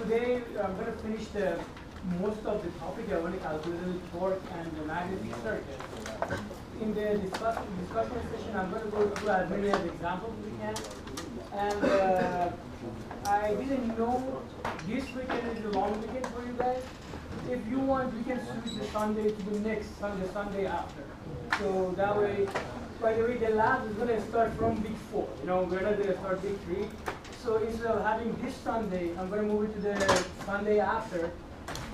today I'm going to finish the most of the topic. I want to calculate the torque and the magnetic circuit. In the discussion session, I'm going to go through as many examples as we can. And I didn't know this weekend is a long weekend for you guys. If you want, we can switch the Sunday to the next Sunday, Sunday after. So that way, by the way, the lab is going to start from week 4. You know, we're not going to start week 3. So instead of having this Sunday, I'm going to move it to the Sunday after.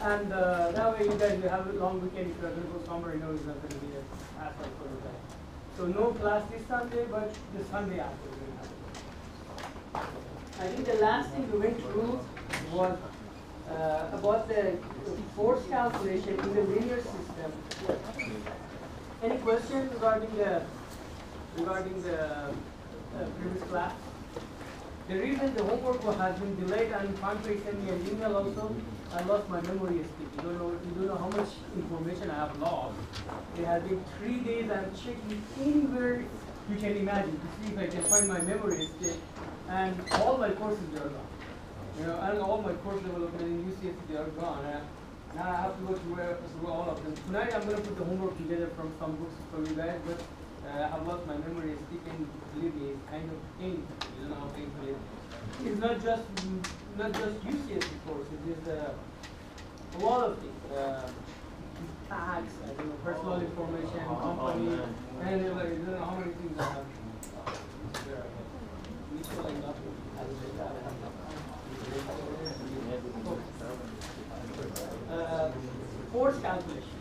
And that way you guys will have a long weekend. If you're going to go somewhere, you know it's not going to be a hassle for you guys. So no class this Sunday, but the Sunday after we're going to have it. I think the last thing we went through was about the force calculation in the linear system. Any questions regarding the previous class? The reason the homework has been delayed, and Andre sent me an email also, I lost my memory stick. You don't know how much information I have lost. It has been 3 days. I'm checking anywhere you can imagine to see if I can find my memory stick, and all my courses are gone. You know, and all my course development in UCS they are gone. Now I have to go through all of them. Tonight I'm going to put the homework together from some books for you guys, but I've lost my memory stick, and believe me, it's kind of painful. You don't know how painful it is. It's not just UCS course. It is a lot of things. Tax, personal information, company, and you don't know how many things I have. Force calculation.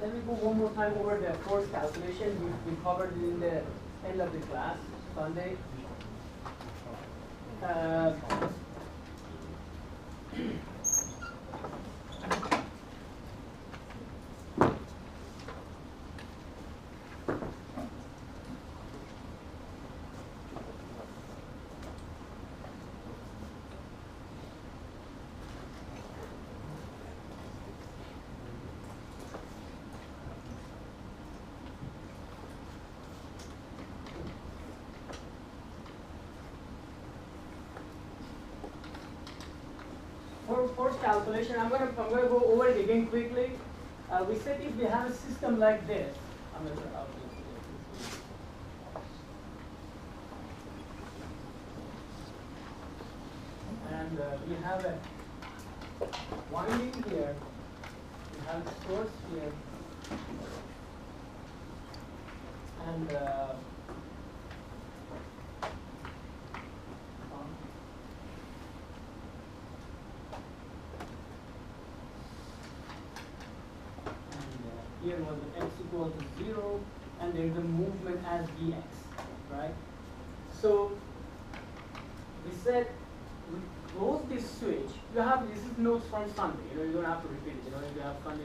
Let me go one more time over the force calculation. We covered it in the end of the class, Sunday. For force calculation, I'm going to go over it again quickly. We said if we have a system like this, I'm going to show and we have a winding here, we have a source here, and here was x equal to 0, and there is a movement as dx, right? So we said we close this switch. You have this is notes from Sunday. You don't have to repeat it. If you have Sunday.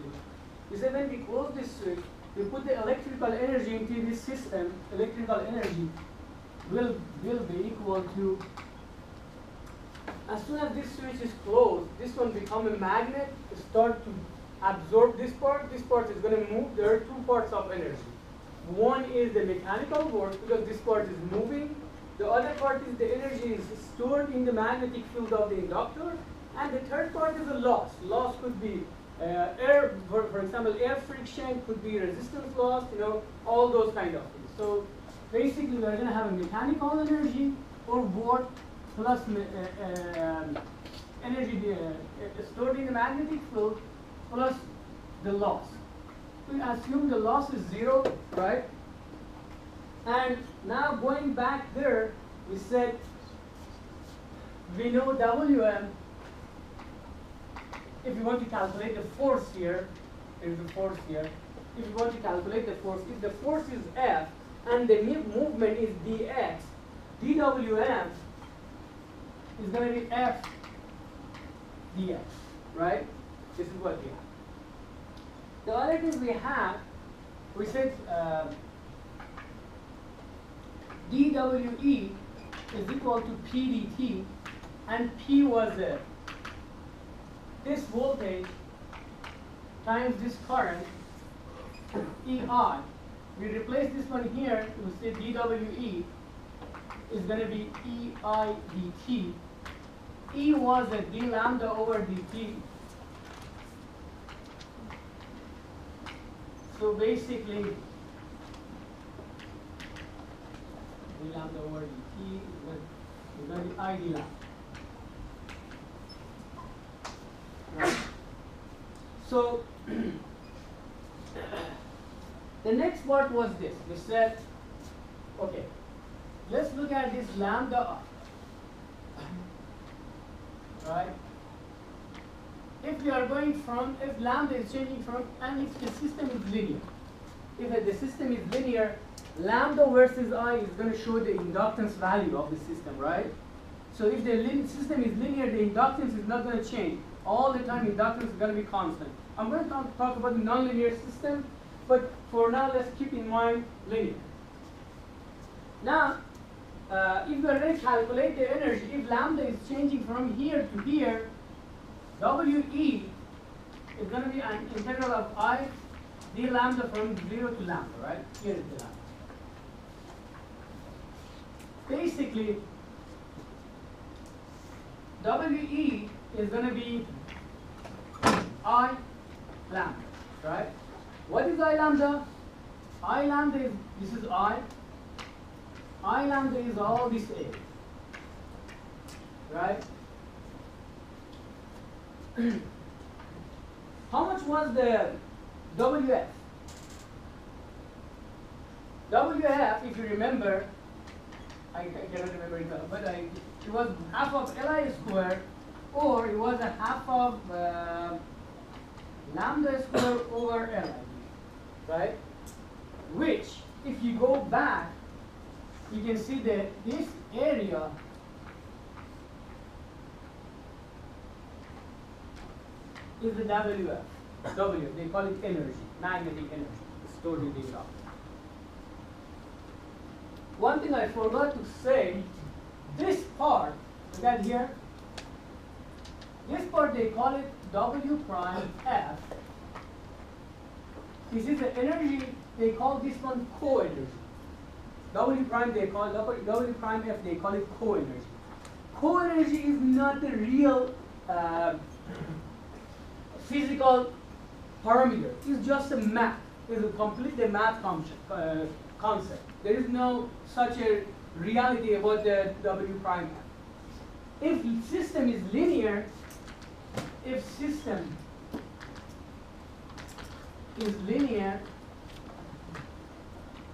We said when we close this switch, we put the electrical energy into this system. Electrical energy will be equal to. As soon as this switch is closed, this one become a magnet. Start to absorb this part is going to move. There are 2 parts of energy. One is the mechanical work, because this part is moving. The other part is the energy is stored in the magnetic field of the inductor. And the third part is a loss. Loss could be air, for example, air friction, could be resistance loss, all those kind of things. So basically we're going to have a mechanical energy or work plus energy stored in the magnetic field plus the loss. We assume the loss is 0, right? And now going back there, we said we know Wm. If you want to calculate the force here, there is a force here. If you want to calculate the force, if the force is F and the movement is dx, dWm is going to be F dx, right? This is what we have. The other thing we said dWe is equal to P dt, and P was this voltage times this current, EI. We replace this one here, we say dWe is going to be EI dt. E was a d lambda over dt. So basically, d lambda over dt is going to be I d lambda. Right. So the next part was this. We said, okay, let's look at this lambda I. Right? If we are going from, if lambda is changing from, and if the system is linear. If the system is linear, lambda versus I is going to show the inductance value of the system, right? So if the system is linear, the inductance is not going to change. All the time inductance is going to be constant. I'm going to talk about the nonlinear system, but for now let's keep in mind linear. Now, if we are going to calculate the energy, if lambda is changing from here to here, WE is going to be an integral of I d lambda from 0 to lambda, right? Here is the lambda. Basically, WE is going to be I lambda, right? What is I lambda? I lambda is, this is I lambda is all this A, right? How much was the WF? WF, if you remember, I cannot remember it well, but it was half of Li square, or it was a half of lambda square over Li, right? Which, if you go back, you can see that this area is the WF. W, they call it energy, magnetic energy, stored in the ground. One thing I forgot to say, this part, look at here, this part they call it W prime F. This is the energy, they call this one co-energy. W prime they call W prime F, they call it co-energy. Co-energy is not the real physical parameter. It's just a math. It's a completely math concept. There is no such a reality about the W prime F. If system is linear,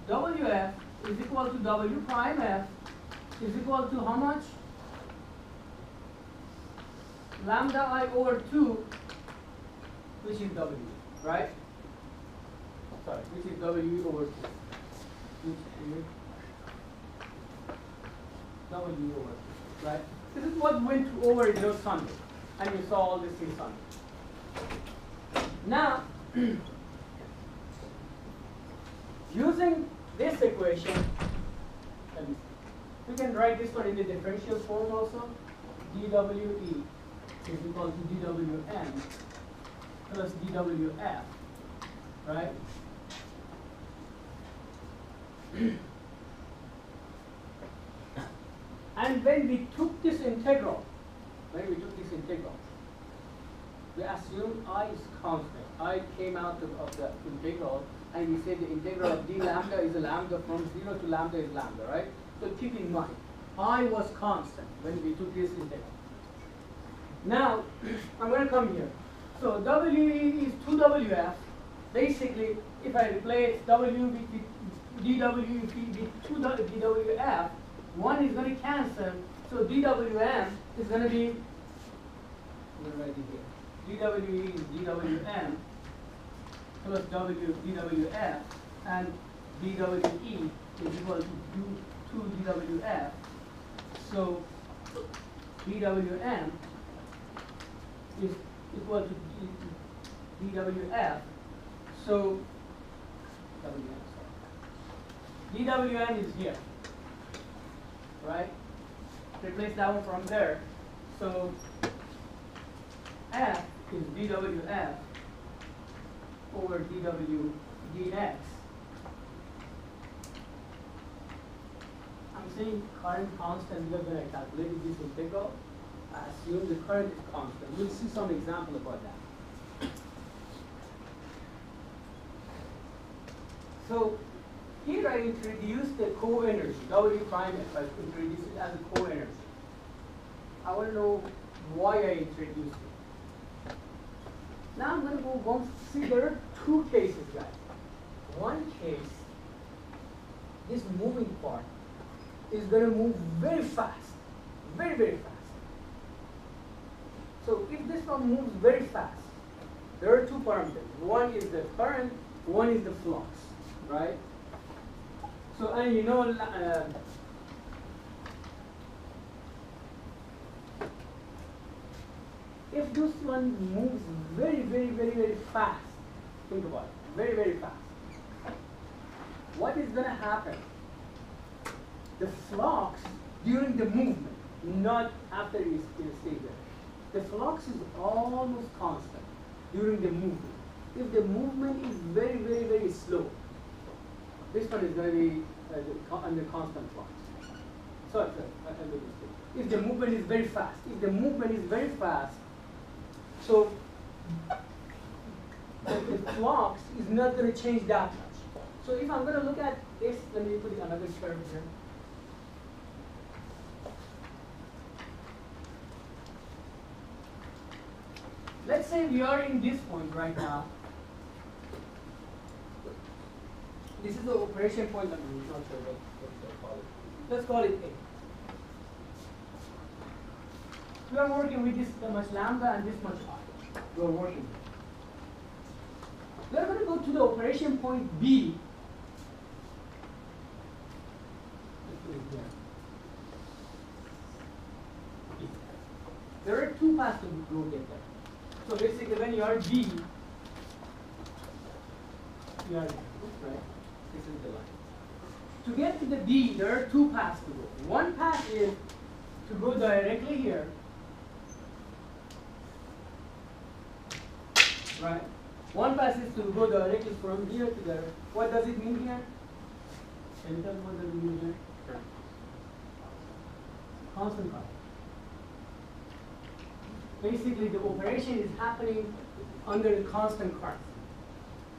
WF is equal to W prime F is equal to how much? Lambda I over 2, which is W, right? Sorry, which is W over 2. Which is W over 2, right? This is what went over in your Sunday, and you saw all this in Sunday. Now, using this equation, we can write this one in the differential form also. dWe is equal to dWm plus dWf, right? And when we took this integral, we assumed I is constant. I came out of the integral, and we said the integral of d lambda is a lambda from 0 to lambda is lambda, right? So keep in mind, I was constant when we took this integral. Now, I'm going to come here. So WE is 2WF. Basically, if I replace W with dWe with 2 dWF, one is going to cancel. So dWm is going to be, I'm going to write it here. dWe is dWm plus W dWf, and dWe is equal to 2 dWf. So dWm is equal to dWf. So dWm is here, right? Replace that one from there. So F is dWf over dW dx. I'm saying current constant, we're going to calculate this integral. I assume the current is constant. We'll see some example about that. So here I introduce the co-energy, W prime F. I introduce it as a co-energy. I want to know why I introduced it. Now I'm going to go see there are two cases, guys. One case, this moving part is going to move very fast, very, very fast. So if this one moves very fast, there are two parameters. One is the current, one is the flux, right? So, and you know, if this one moves very, very, very, very fast, think about it, very, very fast, what is going to happen? The flux during the movement, not after it stays there. The flux is almost constant during the movement. If the movement is very, very, very slow, this one is going to be under constant flux. Sorry, if the movement is very fast, so the flux is not going to change that much. So if I'm going to look at this, let me put another curve here. Let's say we are in this point right now. This is the operation point. I'm not sure what to call it. Let's call it A. We are working with this much lambda and this much I. We are working. We are going to go to the operation point B. There are two paths to go get there. So basically, when you are B, you are right. This is the line. To get to the B, there are two paths to go. One path is to go directly here, right? One path is to go directly from here to there. What does it mean here? Can you tell me what does it mean here? Sure. Constant current. Basically, the operation is happening under the constant current.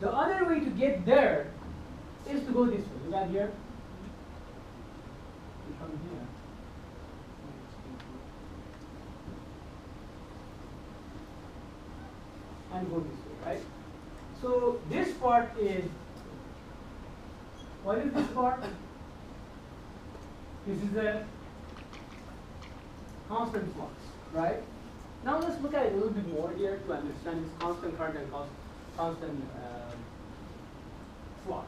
The other way to get there is to go this way. You got here? You come here. And go this way, right? So this part is, what is this part? This is a constant flux, right? Now let's look at it a little bit more here to understand this constant current and constant flux.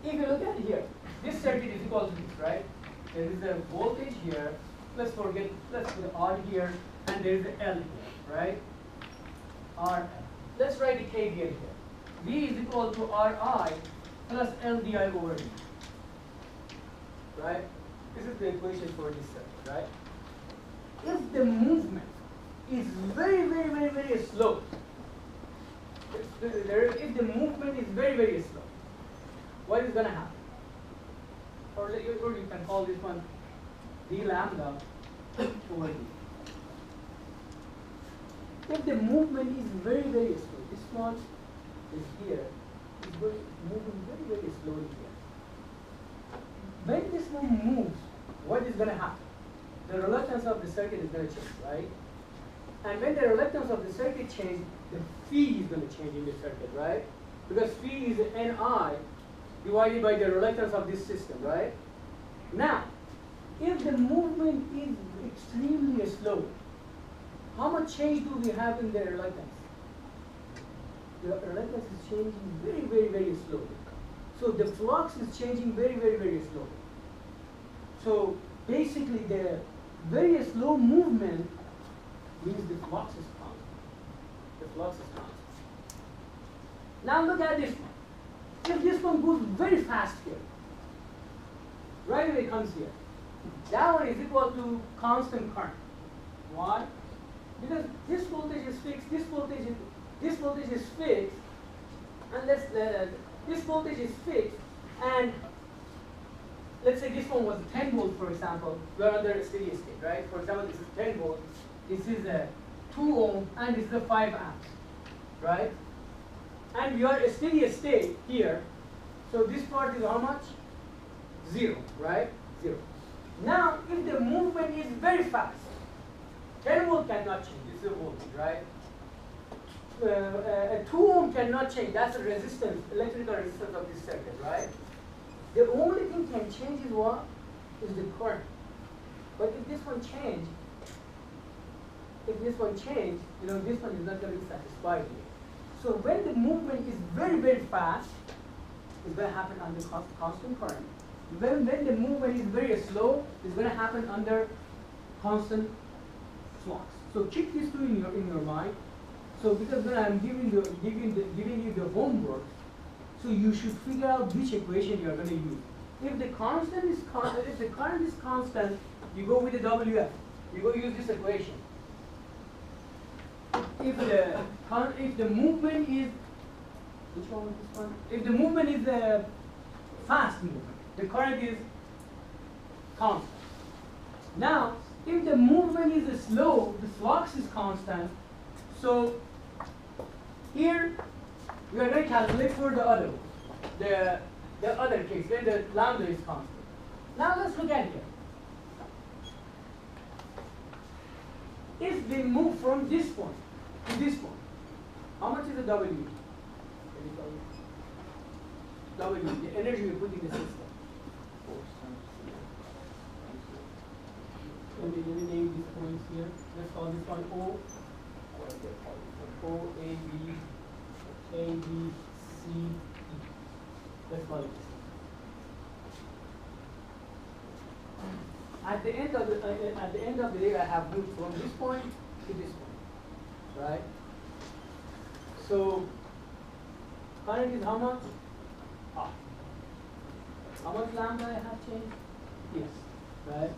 If you look at it here, this circuit is equal to this, right? There is a voltage here. Let's put the R here, and there is the L here, right? R. Let's write the KVL here. V is equal to Ri plus LDI over D. Right? This is the equation for this circuit, right? If the movement is very, very, very, very slow, if the movement is very, very slow, what is going to happen? Or you can call this one d lambda over d. If the movement is very, very slow, this one is here, it's moving very, very slowly here. When this one moves, what is going to happen? The reluctance of the circuit is going to change, right? And when the reluctance of the circuit changes, the phi is going to change in the circuit, right? Because phi is Ni divided by the reluctance of this system, right? Now, if the movement is extremely slow, how much change do we have in the reluctance? The reluctance is changing very, very, very slowly. So the flux is changing very, very, very slowly. So basically, the very slow movement means the flux is constant. The flux is constant. Now look at this one. If this one goes very fast here, right away it comes here. That one is equal to constant current. Why? Because this voltage is fixed, this voltage is fixed, and this voltage is fixed, and let's say this one was 10 volts, for example. We are under a steady state, right? For example, this is 10 volts, this is a 2 ohm, and this is a 5 amps, right? And we are a steady state here, so this part is how much? 0, right? 0. Now, if the movement is very fast, 10 volt cannot change, this is a voltage, right? A 2 ohm cannot change, that's the resistance, electrical resistance of this circuit, right? The only thing can change is what? Is the current. But if this one change, this one is not going to be satisfied here. So when the movement is very, very fast, it's going to happen under constant current. When the movement is very slow, it's going to happen under constant flux. So keep these two in your mind. So because when I'm giving you the homework, so you should figure out which equation you are going to use. If the current is constant, you go with the WF. You go use this equation. If the movement is, which one is this one? If the movement is a fast movement, the current is constant. Now, if the movement is slow, the flux is constant. So here we are going to calculate for the other one, the other case where the lambda is constant. Now let's look at here. If we move from this point to this point, how much is the W? W, the energy we put in the system. Let me name these points here. Let's call this one O. O, A, B, C, E. Let's call it this. At the end of the day, I have moved from this point to this point, right? So current is how much? Ah. How much lambda I have changed? Yes, right?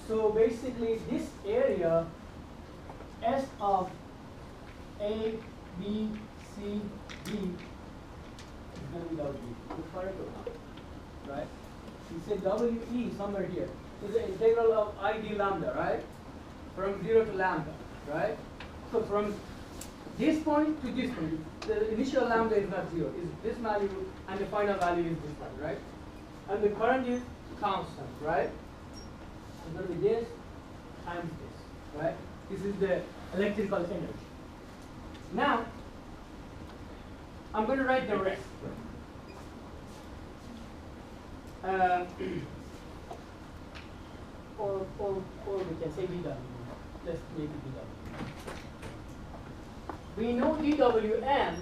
So basically, this area S of A, B, C, D is going to be W. It's correct or not? Right? You say WE somewhere here. Is the integral of ID lambda, right? From 0 to lambda, right? So from this point to this point, the initial lambda is not 0, is this value, and the final value is this one, right? And the current is constant, right? It's going to be this times this, right? This is the electrical energy. Now, I'm going to write the rest. Or we can say dW. Let's make it dW. We know dWm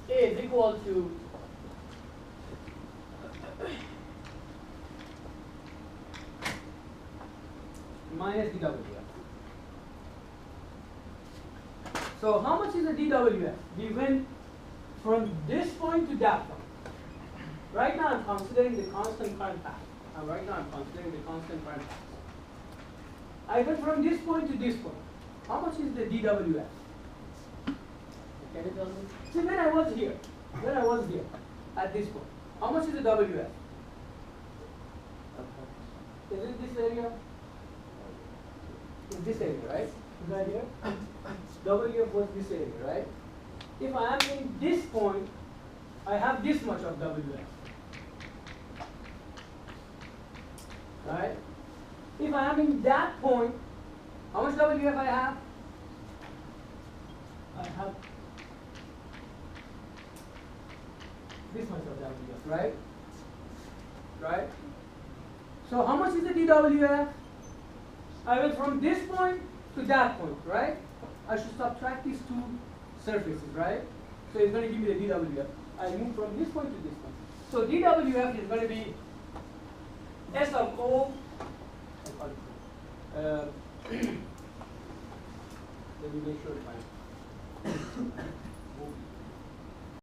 is equal to minus dWf. So how much is the dWf? We went from this point to that point. Right now I'm considering the constant current path. Right now I'm considering the constant current path. I went from this point to this point. How much is the dWf? Can you tell me? See, when I was here, at this point, how much is the WF? Is it this area? Is this area, right? Is that here? WF was this area, right? If I am in this point, I have this much of WF. Right? If I am in that point, how much WF I have? I have this much of WF, right? Right? So how much is the dWf? I went from this point to that point, right? I should subtract these two surfaces, right? So it's going to give me the dWf. I move from this point to this point. So dWf is going to be S of O. Let me make sure if I